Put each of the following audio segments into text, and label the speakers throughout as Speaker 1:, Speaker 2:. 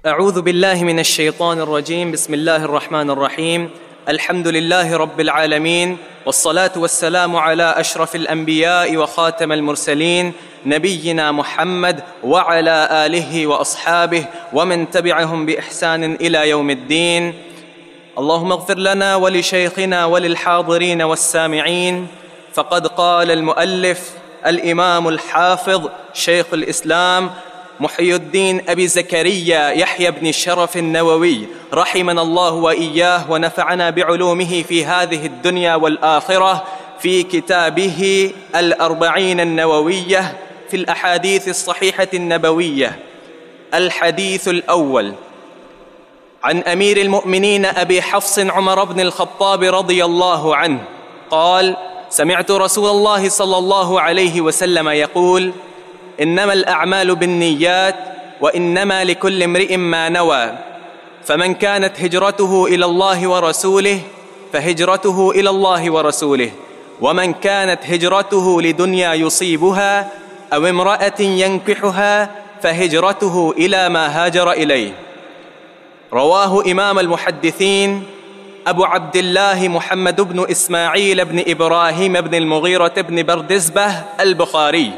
Speaker 1: أعوذ بالله من الشيطان الرجيم. بسم الله الرحمن الرحيم. الحمد لله رب العالمين، والصلاة والسلام على أشرف الأنبياء وخاتم المرسلين نبينا محمد وعلى آله وأصحابه ومن تبعهم بإحسان إلى يوم الدين. اللهم اغفر لنا ولشيخنا وللحاضرين والسامعين. فقد قال المؤلف الإمام الحافظ شيخ الإسلام محي الدين أبي زكريا يحيى بن الشرف النووي رحمنا الله وإياه ونفعنا بعلومه في هذه الدنيا والآخرة في كتابه الأربعين النووية في الأحاديث الصحيحة النبوية. الحديث الأول: عن أمير المؤمنين أبي حفص عمر بن الخطاب رضي الله عنه قال: سمعت رسول الله صلى الله عليه وسلم يقول: إنما الأعمال بالنيات وإنما لكل امرئ ما نوى، فمن كانت هجرته إلى الله ورسوله فهجرته إلى الله ورسوله، ومن كانت هجرته لدنيا يصيبها أو امرأة ينكحها فهجرته إلى ما هاجر إليه. رواه إمام المحدثين أبو عبد الله محمد بن إسماعيل بن إبراهيم بن المغيرة بن بردزبة البخاري،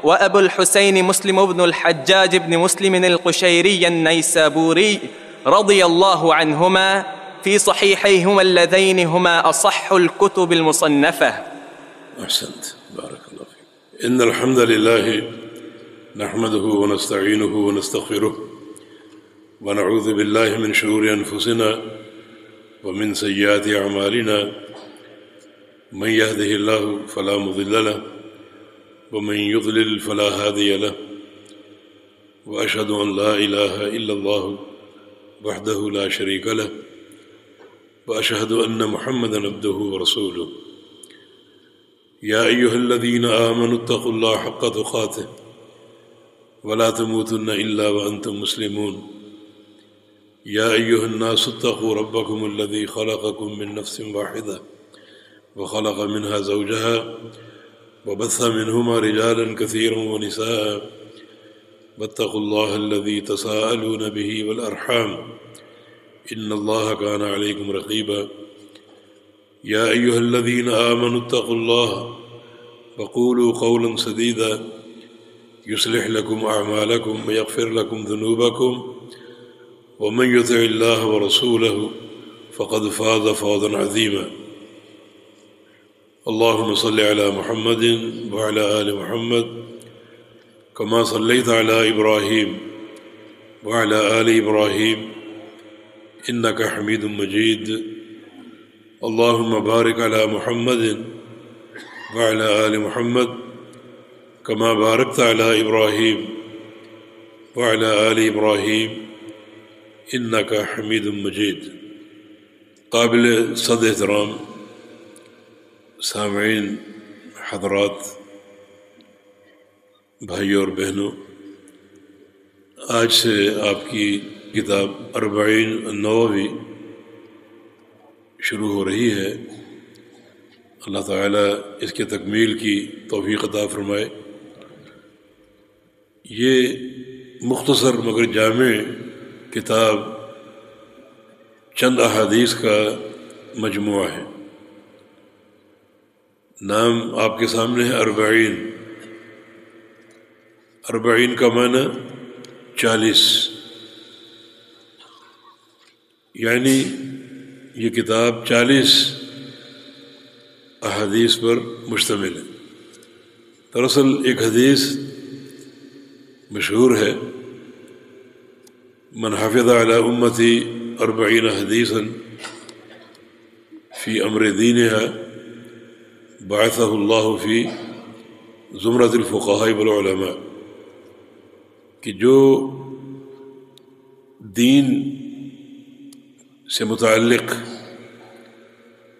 Speaker 1: وأبو الحسين مسلم بن الحجاج بن مسلم القشيري النيسابوري رضي الله عنهما في صحيحيهما اللذين هما أصح الكتب المصنفة.
Speaker 2: أحسنت، بارك الله فيك. إن الحمد لله نحمده ونستعينه ونستغفره ونعوذ بالله من شرور أنفسنا ومن سيئات أعمالنا، من يهده الله فلا مضل له ومن يضلل فلا هادي له، وأشهد أن لا إله إلا الله وحده لا شريك له، وأشهد أن محمدا عبده ورسوله. يا أيها الذين آمنوا اتقوا الله حق تقاته ولا تموتن إلا وأنتم مسلمون. يا أيها الناس اتقوا ربكم الذي خلقكم من نفس واحدة وخلق منها زوجها وبث منهما رجالا كثيرا ونساء، واتقوا الله الذي تساءلون به والأرحام إن الله كان عليكم رقيبا. يا أيها الذين آمنوا اتقوا الله وقولوا قولا سديدا يصلح لكم أعمالكم ويغفر لكم ذنوبكم، ومن يطع الله ورسوله فقد فاز فوزا عظيما. اللهم صل على محمد وعلى آل محمد كما صليت على إبراهيم وعلى آل إبراهيم إنك حميد مجيد. اللهم بارك على محمد وعلى آل محمد كما باركت على إبراهيم وعلى آل إبراهيم إنك حميد مجيد. قابل صد احترام سامعین حضرات، بھائیوں اور بہنوں، آج سے آپ کی کتاب اربعین النووی شروع ہو رہی ہے۔ اللہ تعالیٰ اس کے تکمیل کی توفیق عطا فرمائے۔ یہ مختصر مگر جامع کتاب چند احادیث کا مجموعہ ہے۔ نام آپ کے سامنے ہے اربعین۔ اربعین کا معنی 40، یعنی یہ کتاب 40 احادیث پر مشتمل ہے۔ دراصل ایک حدیث مشہور ہے: من حفظ علی امتی 40 حدیثا فی امر دینها بعثہ اللہ فی زمرۃ الفقہاء والعلماء، کہ جو دین سے متعلق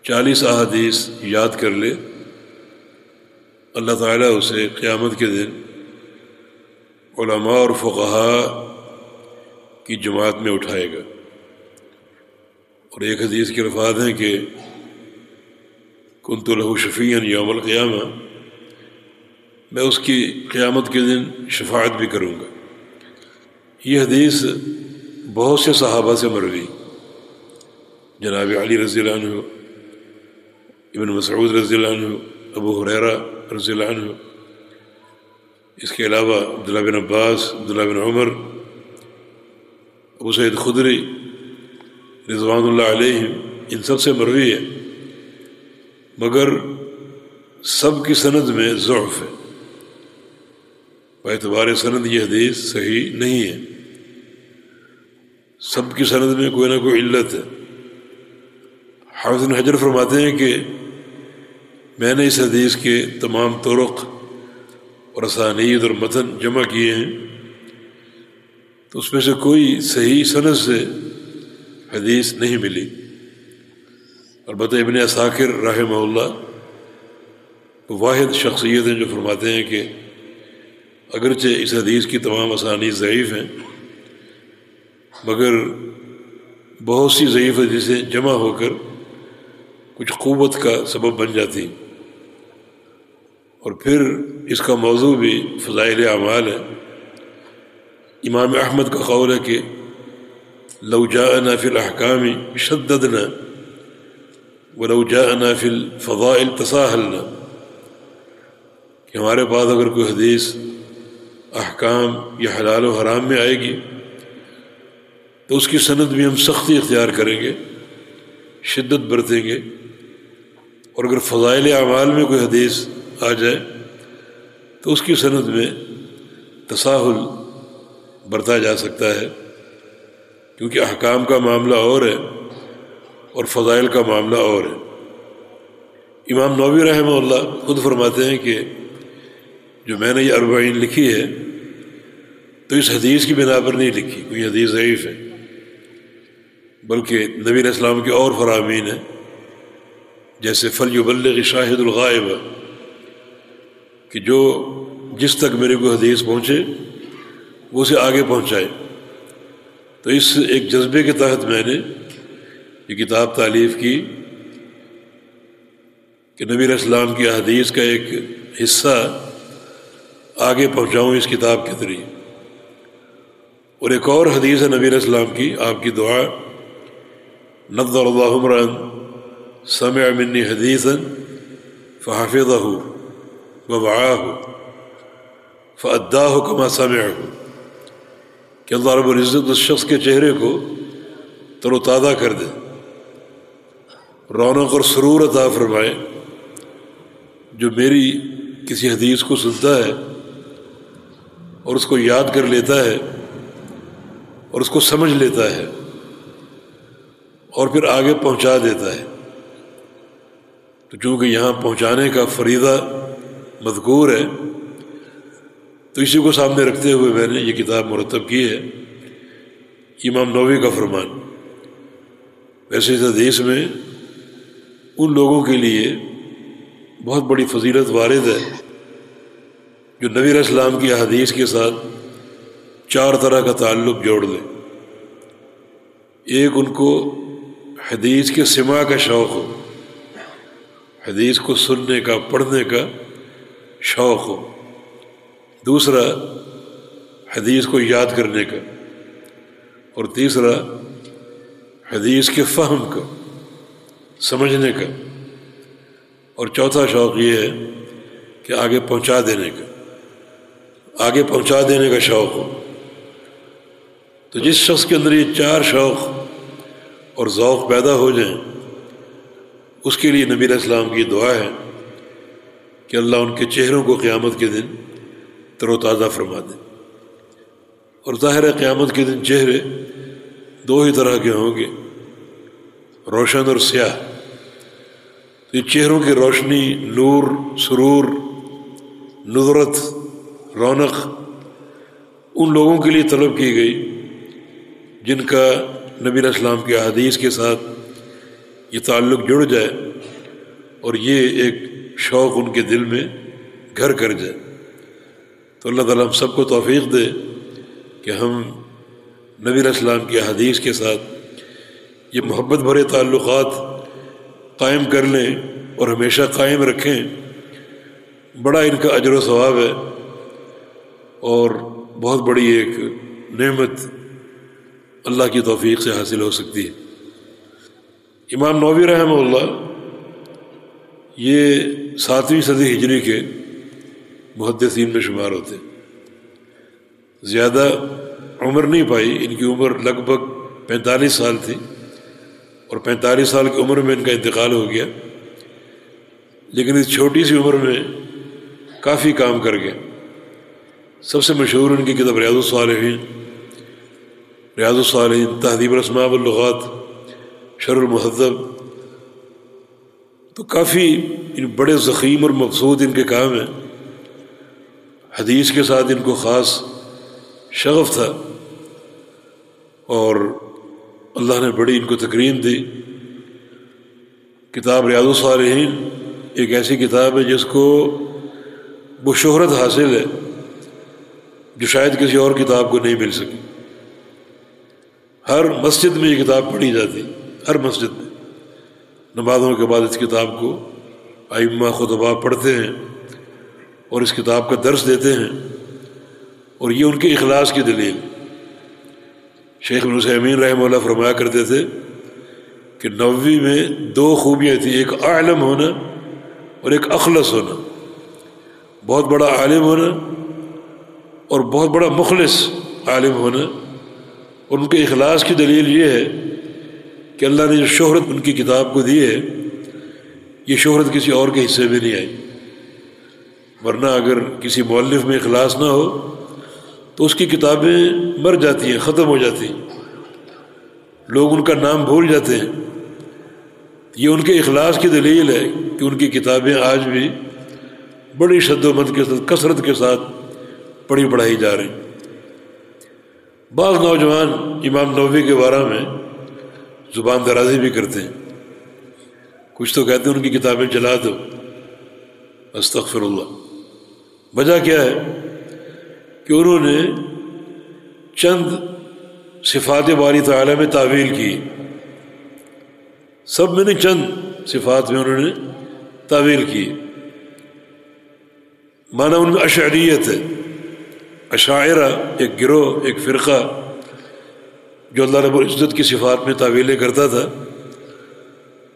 Speaker 2: 40 احادیث یاد کر لے، اللہ تعالیٰ اسے قیامت کے دن علماء اور فقہاء کی جماعت میں اٹھائے گا۔ اور ایک حدیث کے الفاظ ہیں کہ کنت لہ شفیعا یوم القیامہ، میں اس کی قیامت کے دن شفاعت بھی کروں گا۔ یہ حدیث بہت سے صحابہ سے مروی، جناب علی رضی اللہ عنہ، ابن مسعود رضی اللہ عنہ، ابو ہریرہ رضی اللہ عنہ، اس کے علاوہ عبداللہ بن عباس، عبداللہ بن عمر، ابو سعید خدری رضوان اللہ علیہم، ان سب سے مروی ہے، مگر سب کی سند میں ضعف ہے، باعتبار سند یہ حدیث صحیح نہیں ہے، سب کی سند میں کوئی نہ کوئی علت ہے۔ حافظ بن حجر فرماتے ہیں کہ میں نے اس حدیث کے تمام طرق اور اسانید اور متن جمع کیے ہیں تو اس میں سے کوئی صحیح سند سے حدیث نہیں ملی۔ البتہ ابن عساکر رحمہ اللہ واحد شخصیت ہیں جو فرماتے ہیں کہ اگرچہ اس حدیث کی تمام اسانید ضعیف ہیں مگر بہت سی ضعیف حدیثیں جمع ہو کر کچھ قوت کا سبب بن جاتی، اور پھر اس کا موضوع بھی فضائل اعمال ہے۔ امام احمد کا قول ہے کہ لو جاءنا فی الاحکام شددنا ولو جاءنا فی الفضائل تساہلنا، کہ ہمارے پاس اگر کوئی حدیث احکام یا حلال و حرام میں آئے گی تو اس کی سند بھی ہم سختی اختیار کریں گے، شدت برتیں گے، اور اگر فضائل اعمال میں کوئی حدیث آ جائے تو اس کی سند میں تساہل برتا جا سکتا ہے، کیونکہ احکام کا معاملہ اور ہے اور فضائل کا معاملہ اور ہے۔ امام نووی رحمہ اللہ خود فرماتے ہیں کہ جو میں نے یہ 40 لکھی ہے تو اس حدیث کی بنا پر نہیں لکھی، کوئی حدیث ضعیف ہے، بلکہ نبی علیہ السلام کے اور فرامین ہیں، جیسے فلیبلغ شاہد الغائب، کہ جو جس تک میرے کو حدیث پہنچے وہ اسے آگے پہنچائے۔ تو اس ایک جذبے کے تحت میں نے یہ کتاب تالیف کی کہ نبی علیہ السلام کی احادیث کا ایک حصہ آگے پہنچاؤں اس کتاب کے ذریعے۔ اور ایک اور حدیث ہے نبی علیہ السلام کی، آپ کی دعا، نظر اللہ امرأ سمع منی حدیثا فحفظہ ووعاہ فأداہ کما سمعہ، کہ اللہ رب العزت اس شخص کے چہرے کو تر و تازہ کر دے، رونق اور سرور عطا فرمائے، جو میری کسی حدیث کو سنتا ہے اور اس کو یاد کر لیتا ہے اور اس کو سمجھ لیتا ہے اور پھر آگے پہنچا دیتا ہے۔ تو چونکہ یہاں پہنچانے کا فریضہ مذکور ہے تو اسی کو سامنے رکھتے ہوئے میں نے یہ کتاب مرتب کی ہے، امام نووی کا فرمان۔ ویسے اس حدیث میں ان لوگوں کے لیے بہت بڑی فضیلت وارد ہے جو نبی علیہ السلام کی احادیث کے ساتھ 4 طرح کا تعلق جوڑ لیں۔ ایک، ان کو حدیث کے سماع کا شوق ہو، حدیث کو سننے کا، پڑھنے کا شوق ہو۔ دوسرا، حدیث کو یاد کرنے کا، اور تیسرا، حدیث کے فہم کا، سمجھنے کا، اور چوتھا شوق یہ ہے کہ آگے پہنچا دینے کا، آگے پہنچا دینے کا شوق ہو۔ تو جس شخص کے اندر یہ 4 شوق اور ذوق پیدا ہو جائیں اس کے لیے نبی علیہ السلام کی دعا ہے کہ اللہ ان کے چہروں کو قیامت کے دن تر و تازہ فرما دے۔ اور ظاہر ہے قیامت کے دن چہرے 2 ہی طرح کے ہوں گے، روشن اور سیاہ۔ تو یہ چہروں کی روشنی، نور، سرور، نظرت، رونق ان لوگوں کے لیے طلب کی گئی جن کا نبی علیہ السلام کے احادیث کے ساتھ یہ تعلق جڑ جائے اور یہ ایک شوق ان کے دل میں گھر کر جائے۔ تو اللہ تعالیٰ ہم سب کو توفیق دے کہ ہم نبی علیہ السلام کی احادیث کے ساتھ یہ محبت بھرے تعلقات قائم کر لیں اور ہمیشہ قائم رکھیں۔ بڑا ان کا اجر و ثواب ہے اور بہت بڑی ایک نعمت اللہ کی توفیق سے حاصل ہو سکتی ہے۔ امام نووی رحمہ اللہ یہ 7ویں صدی ہجری کے محدثین میں شمار ہوتے، زیادہ عمر نہیں پائی، ان کی عمر لگ بھگ 45 سال تھی، اور 45 سال کی عمر میں ان کا انتقال ہو گیا، لیکن اس چھوٹی سی عمر میں کافی کام کر گئے۔ سب سے مشہور ان کی کتاب ریاض الصالحین، تہذیب الاسماء واللغات، شرح المہذب، تو کافی بڑے ضخیم اور مقصود ان کے کام ہیں۔ حدیث کے ساتھ ان کو خاص شغف تھا، اور اللہ نے بڑی ان کو تکریم دی۔ کتاب ریاض الصالحین ایک ایسی کتاب ہے جس کو وہ شہرت حاصل ہے جو شاید کسی اور کتاب کو نہیں مل سکی۔ ہر مسجد میں یہ کتاب پڑھی جاتی، ہر مسجد میں نمازوں کے بعد اس کتاب کو ائمہ خطباء پڑھتے ہیں اور اس کتاب کا درس دیتے ہیں، اور یہ ان کے اخلاص کی دلیل۔ شیخ ابن عثیمین رحمہ اللہ فرمایا کرتے تھے کہ نووی میں 2 خوبیاں تھیں، ایک عالم ہونا اور ایک اخلص ہونا، بہت بڑا عالم ہونا اور بہت بڑا مخلص عالم ہونا۔ اور ان کے اخلاص کی دلیل یہ ہے کہ اللہ نے جو شہرت ان کی کتاب کو دی ہے، یہ شہرت کسی اور کے حصے میں نہیں آئی، ورنہ اگر کسی مؤلف میں اخلاص نہ ہو تو اس کی کتابیں مر جاتی ہیں، ختم ہو جاتی ہیں، لوگ ان کا نام بھول جاتے ہیں۔ یہ ان کے اخلاص کی دلیل ہے کہ ان کی کتابیں آج بھی بڑی شد و مد کے ساتھ، کثرت کے ساتھ پڑھی پڑھائی جا رہی۔ بعض نوجوان امام نووی کے بارے میں زبان درازی بھی کرتے ہیں، کچھ تو کہتے ہیں ان کی کتابیں جلا دو، استغفر اللہ۔ وجہ کیا ہے کہ انہوں نے چند صفات باری تعالیٰ میں تعویل کی، سب میں نہیں، چند صفات میں انہوں نے تعویل کی۔ مانا ان میں اشعریت ہے، اشاعرہ ایک گروہ، ایک فرقہ جو اللہ رب العزت کی صفات میں تعویلیں کرتا تھا،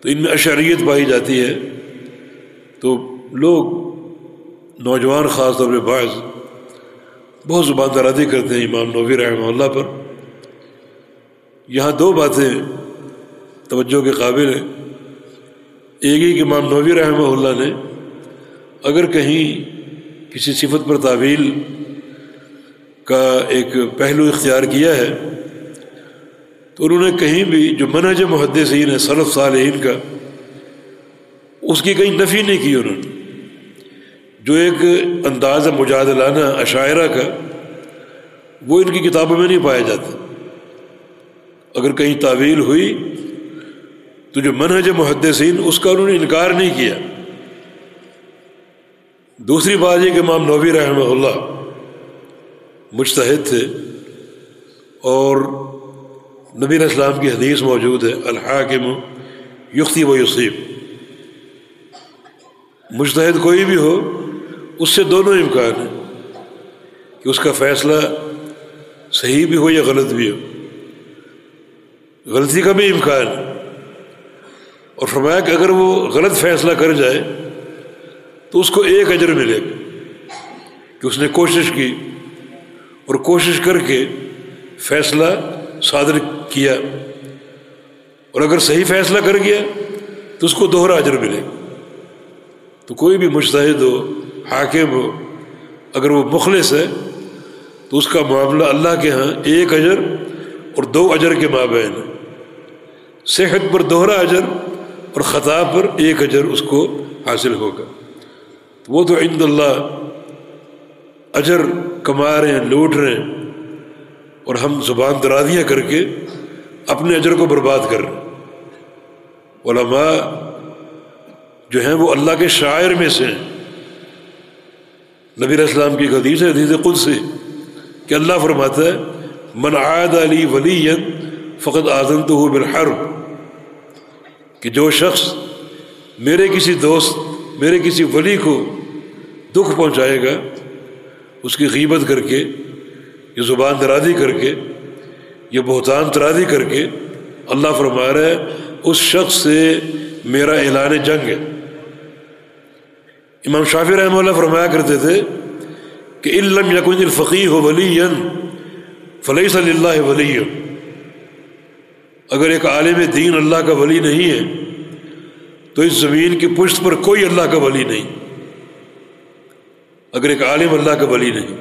Speaker 2: تو ان میں اشعریت پائی جاتی ہے۔ تو لوگ، نوجوان خاص طور پہ بعض، بہت زبان درازی کرتے ہیں امام نووی رحمہ اللہ پر۔ یہاں 2 باتیں توجہ کے قابل ہیں۔ ایک ہی کہ امام نووی رحمہ اللہ نے اگر کہیں کسی صفت پر تعویل کا ایک پہلو اختیار کیا ہے تو انہوں نے کہیں بھی جو منہج محدثین ہے، سلف صالحین کا، اس کی کہیں نفی نہیں کی۔ انہوں نے جو ایک انداز مجادلانہ اشاعرہ کا، وہ ان کی کتابوں میں نہیں پایا جاتا۔ اگر کہیں تعویل ہوئی تو جو منہج محدثین، اس کا انہوں نے انکار نہیں کیا۔ دوسری بات یہ کہ امام نووی رحمہ اللہ مجتہد تھے، اور نبی علیہ السلام کی حدیث موجود ہے، الحاکم یخطئ و یصیب۔ مجتہد کوئی بھی ہو، اس سے دونوں امکان ہیں کہ اس کا فیصلہ صحیح بھی ہو یا غلط بھی ہو، غلطی کا بھی امکان ہے۔ اور فرمایا کہ اگر وہ غلط فیصلہ کر جائے تو اس کو 1 اجر ملے گا کہ اس نے کوشش کی اور کوشش کر کے فیصلہ صادر کیا، اور اگر صحیح فیصلہ کر گیا تو اس کو 2 اجر ملے گا۔ تو کوئی بھی مجتہد ہو، حاکم ہو، اگر وہ مخلص ہے تو اس کا معاملہ اللہ کے ہاں 1 اجر اور 2 اجر کے مابین ہے۔ صحت پر 2 اجر اور خطا پر 1 اجر اس کو حاصل ہوگا۔ وہ تو عند اللہ اجر کما رہے ہیں، لوٹ رہے ہیں، اور ہم زبان درازیاں کر کے اپنے اجر کو برباد کر رہے ہیں۔ علماء جو ہیں وہ اللہ کے شاعر میں سے ہیں۔ نبی علیہ السلام کی حدیث ہے، حدیث قدسی، کہ اللہ فرماتا ہے من عاد لی ولیا فقد آذنتہ بالحرب، کہ جو شخص میرے کسی دوست، میرے کسی ولی کو دکھ پہنچائے گا، اس کی غیبت کر کے، یہ زبان درازی کر کے، یہ بہتان ترازی کر کے اللہ فرما رہا ہے اس شخص سے میرا اعلان جنگ ہے۔ امام شافعی رحمہ اللہ فرمایا کرتے تھے کہ ان لم یکن الفقیہ ولیا فلیس للہ ولی، اگر ایک عالم دین اللہ کا ولی نہیں ہے تو اس زمین کی پشت پر کوئی اللہ کا ولی نہیں۔ اگر ایک عالم اللہ کا ولی نہیں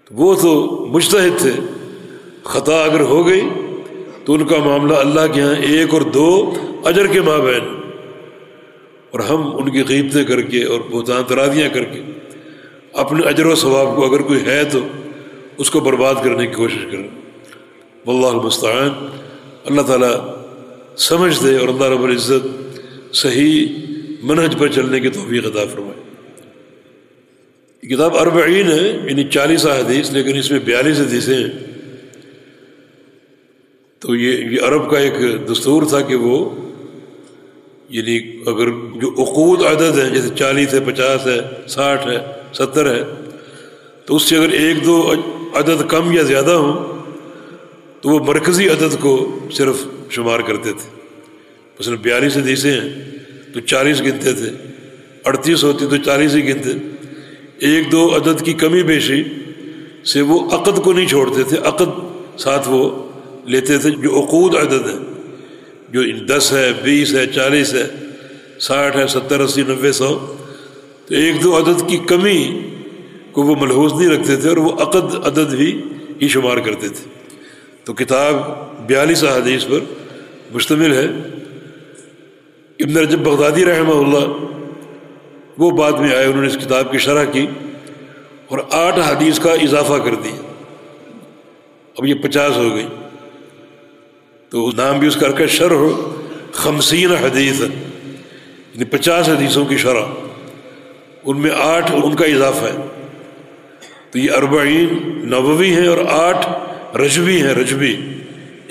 Speaker 2: تو وہ تو مجتہد تھے، خطا اگر ہو گئی تو ان کا معاملہ اللہ کے ہاں 1 اور 2 اجر کے مابین، اور ہم ان کی غیبتیں کر کے اور بہتان ترازیاں کر کے اپنے اجر و ثواب کو اگر کوئی ہے تو اس کو برباد کرنے کی کوشش کریں۔ واللہ المستعان۔ اللہ تعالیٰ سمجھ دے اور اللہ رب العزت صحیح منہج پر چلنے کی توفیق عطا فرمائے۔ یہ کتاب 40 ہے، یعنی 40 احادیث، لیکن اس میں 42 حدیثیں ہیں۔ تو یہ عرب کا ایک دستور تھا کہ وہ یعنی اگر جو عقود عدد ہیں جیسے 40 ہے، 50 ہے، 60 ہے، 70 ہے، تو اس سے اگر 1-2 عدد کم یا زیادہ ہوں تو وہ مرکزی عدد کو صرف شمار کرتے تھے۔ مثلا 42 حدیثیں ہیں تو 40 گنتے تھے، 38 ہوتی تو 40 ہی گنتے۔ 1-2 عدد کی کمی بیشی سے وہ عقد کو نہیں چھوڑتے تھے، عقد ساتھ وہ لیتے تھے جو عقود عدد ہے، جو 10 ہے، 20 ہے، 40 ہے، 60 ہے، 70، 80، 90، 100، تو 1-2 عدد کی کمی کو وہ ملحوظ نہیں رکھتے تھے اور وہ عقد عدد ہی شمار کرتے تھے۔ تو کتاب 42 احادیث پر مشتمل ہے۔ ابن رجب بغدادی رحمہ اللہ وہ بعد میں آئے، انہوں نے اس کتاب کی شرح کی اور 8 حدیث کا اضافہ کر دیا، اب یہ 50 ہو گئی۔ تو نام بھی اس کا رکھا شرح 50 حدیث، یعنی 50 حدیثوں کی شرح، ان میں 8 ان کا اضافہ ہے۔ تو یہ 40 نووی ہیں اور 8 رجبی ہیں، رجبی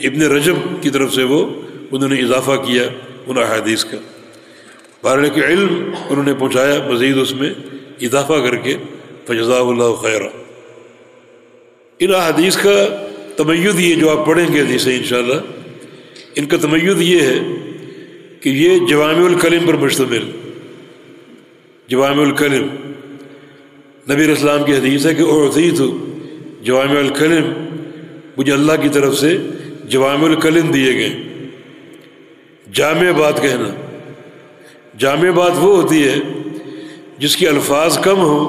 Speaker 2: ابن رجب کی طرف سے وہ انہوں نے اضافہ کیا ان احادیث کا۔ بہرحال کہ علم انہوں نے پہنچایا مزید اس میں اضافہ کر کے، فجزاہ اللہ خیرہ۔ ان احادیث کا تمیز یہ جو آپ پڑھیں گے حدیثیں انشاءاللہ، ان کا تمیز یہ ہے کہ یہ جوامع الکلم پر مشتمل۔ جوامع الکلم، نبی علیہ السلام کی حدیث ہے کہ اعطیت جوامع الکلم، مجھے اللہ کی طرف سے جوامع الکلم دیے گئے۔ جامع بات کہنا، جامع بات وہ ہوتی ہے جس کی الفاظ کم ہوں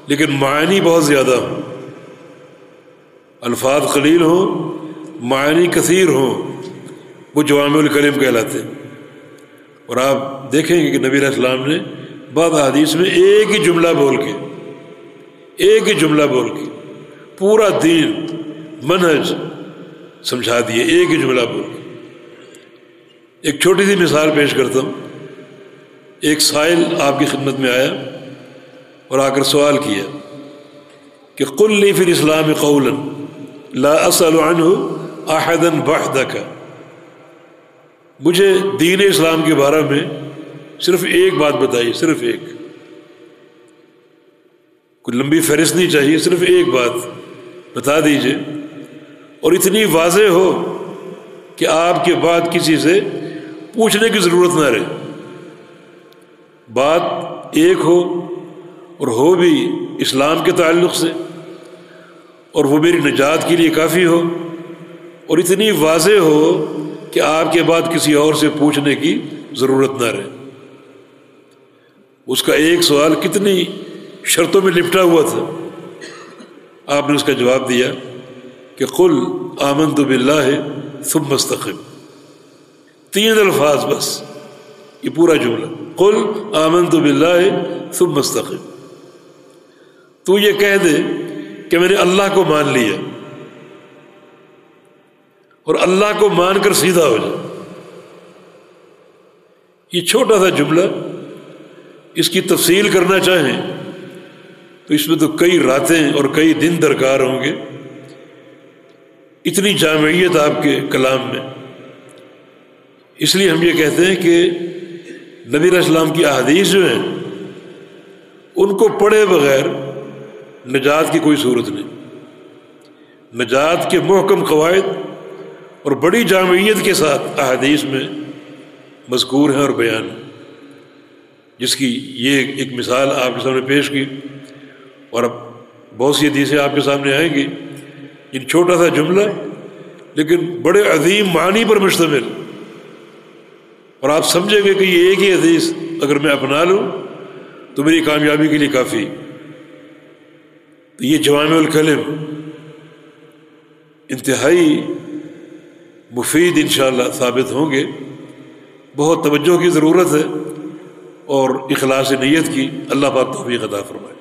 Speaker 2: لیکن معنی بہت زیادہ ہوں، الفاظ قلیل ہوں معنی کثیر ہوں، وہ جوامع الکلم کہلاتے ہیں۔ اور آپ دیکھیں گے کہ نبی علیہ السلام نے بعض حدیث میں ایک ہی جملہ بول کے پورا دین منہج سمجھا دیے، ایک ہی جملہ بول کے۔ ایک چھوٹی سی مثال پیش کرتا ہوں۔ ایک سائل آپ کی خدمت میں آیا اور آ کر سوال کیا کہ قل لی فی الاسلام قولا لا اسأل عنہ احدا بعدک، مجھے دین اسلام کے بارے میں صرف ایک بات بتائیے، صرف ایک، کوئی لمبی فہرست نہیں چاہیے، صرف ایک بات بتا دیجئے اور اتنی واضح ہو کہ آپ کے بعد کسی سے پوچھنے کی ضرورت نہ رہے۔ بات ایک ہو اور ہو بھی اسلام کے تعلق سے، اور وہ میری نجات کے لیے کافی ہو، اور اتنی واضح ہو کہ آپ کے بعد کسی اور سے پوچھنے کی ضرورت نہ رہے۔ اس کا ایک سوال کتنی شرطوں میں لپٹا ہوا تھا، آپ نے اس کا جواب دیا کہ قل آمنت باللہ ثم استقم، 3 الفاظ بس، یہ پورا جملہ، قل آمنت باللہ ثم استقم۔ تو یہ کہہ دے کہ میں نے اللہ کو مان لیا، اور اللہ کو مان کر سیدھا ہو جائے۔ یہ چھوٹا سا جملہ، اس کی تفصیل کرنا چاہیں تو اس میں تو کئی راتیں اور کئی دن درکار ہوں گے، اتنی جامعیت آپ کے کلام میں۔ اس لیے ہم یہ کہتے ہیں کہ نبی علیہ السلام کی احادیث جو ہیں ان کو پڑھے بغیر نجات کی کوئی صورت نہیں۔ نجات کے محکم قواعد اور بڑی جامعیت کے ساتھ احادیث میں مذکور ہیں اور بیان ہیں، جس کی یہ ایک مثال آپ کے سامنے پیش کی، اور اب بہت سی حدیثیں آپ کے سامنے آئیں گی ان چھوٹا سا جملہ لیکن بڑے عظیم معنی پر مشتمل، اور آپ سمجھیں گے کہ یہ ایک ہی حدیث اگر میں اپنا لوں تو میری کامیابی کے لیے کافی۔ تو یہ جوامع الکلم انتہائی مفید انشاءاللہ ثابت ہوں گے۔ بہت توجہ کی ضرورت ہے اور اخلاص نیت کی۔ اللہ پاک توفیق عطا فرمائے۔